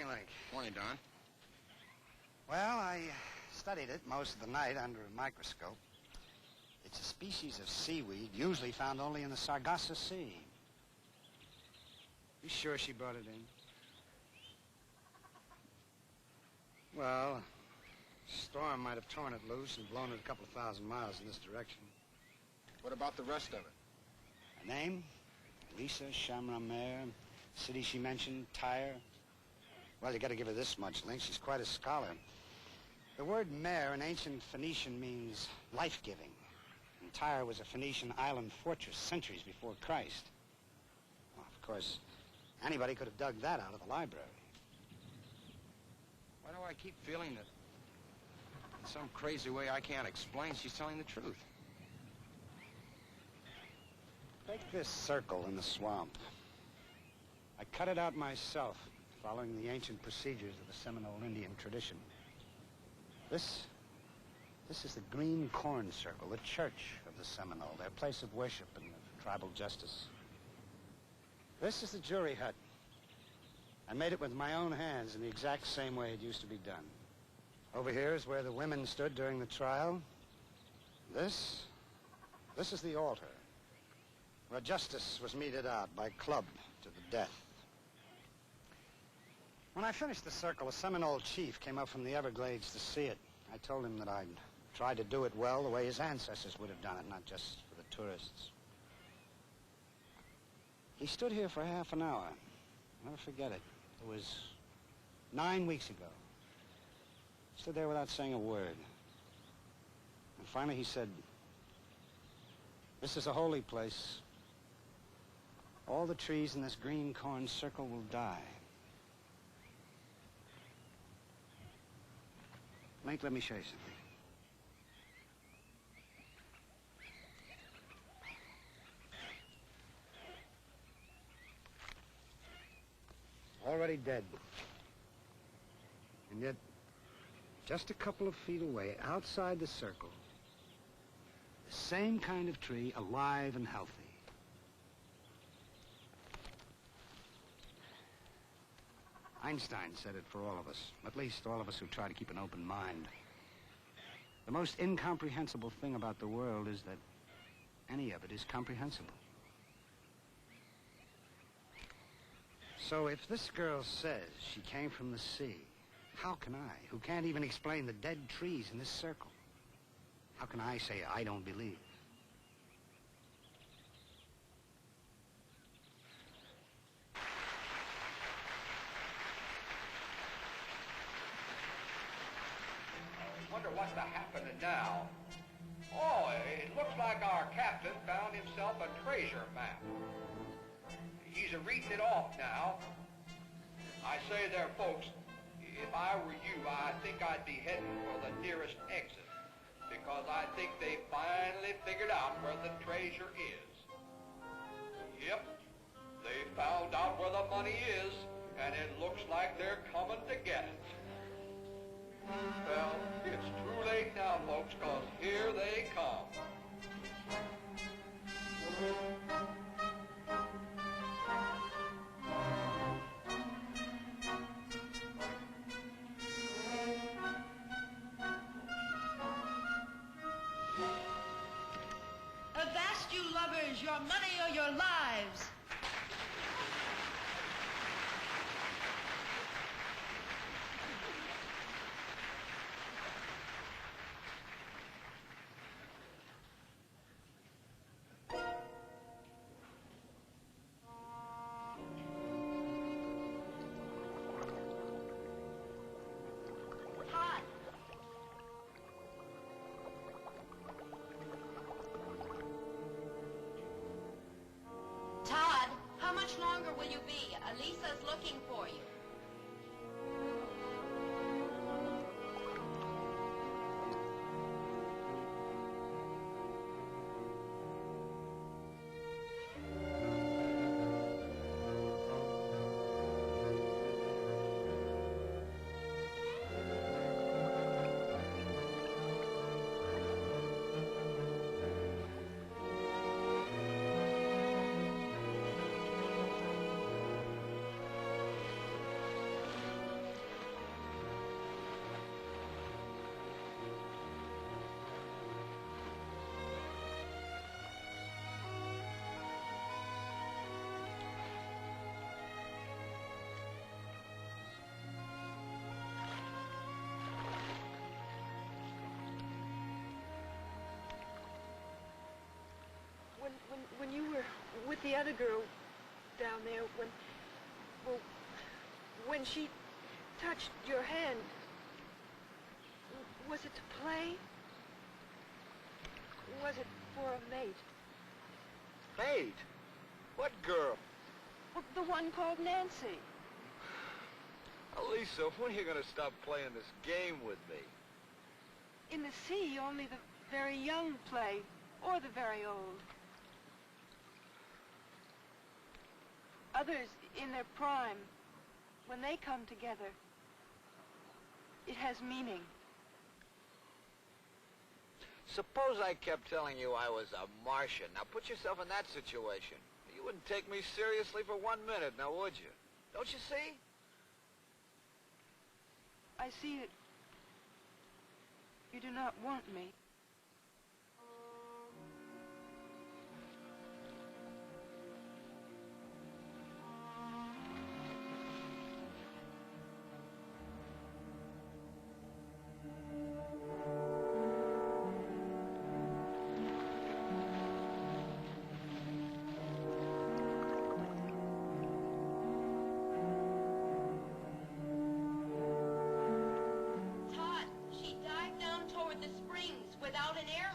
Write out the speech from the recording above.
morning, Link. Morning, Don. Well, I studied it most of the night under a microscope. It's a species of seaweed usually found only in the Sargasso Sea. You sure she brought it in? Well, a storm might have torn it loose and blown it a couple of thousand miles in this direction. What about the rest of it? Her name? Lisa Chamramer. City she mentioned, Tyre. Well, you got to give her this much, Link. She's quite a scholar. The word mare in ancient Phoenician means life-giving. And Tyre was a Phoenician island fortress centuries before Christ. Well, of course, anybody could have dug that out of the library. Why do I keep feeling that in some crazy way I can't explain she's telling the truth? Take this circle in the swamp. I cut it out myself, following the ancient procedures of the Seminole Indian tradition. This is the green corn circle, the church of the Seminole, their place of worship and of tribal justice. This is the jury hut. I made it with my own hands in the exact same way it used to be done. Over here is where the women stood during the trial. This is the altar, where justice was meted out by club to the death. When I finished the circle, a Seminole chief came up from the Everglades to see it. I told him that I'd tried to do it well the way his ancestors would have done it, not just for the tourists. He stood here for half an hour. I'll never forget it. It was 9 weeks ago. He stood there without saying a word. And finally he said, "This is a holy place. All the trees in this green corn circle will die." Link, let me show you something. Already dead. And yet, just a couple of feet away, outside the circle, the same kind of tree, alive and healthy. Einstein said it for all of us, at least all of us who try to keep an open mind. The most incomprehensible thing about the world is that any of it is comprehensible. So if this girl says she came from the sea, how can I, who can't even explain the dead trees in this circle, how can I say I don't believe? Wonder what's happening now. Oh, it looks like our captain found himself a treasure map. He's reading it off now. I say there, folks, if I were you, I think I'd be heading for the nearest exit, because I think they finally figured out where the treasure is. Yep, they found out where the money is, and it looks like they're coming to get it. Well, it's too late now, folks, because here they come. Avast, you lovers, your money or your lives. Todd, how much longer will you be? Elisa's looking for you. When you were with the other girl down there, when she touched your hand, was it to play? Was it for a mate? Mate? What girl? Well, the one called Nancy. Elisa, when are you going to stop playing this game with me? In the sea, only the very young play, or the very old. Others, in their prime, when they come together, it has meaning. Suppose I kept telling you I was a Martian. Now put yourself in that situation. You wouldn't take me seriously for 1 minute, now would you? Don't you see? I see that you do not want me. Todd, she dived down toward the springs without an air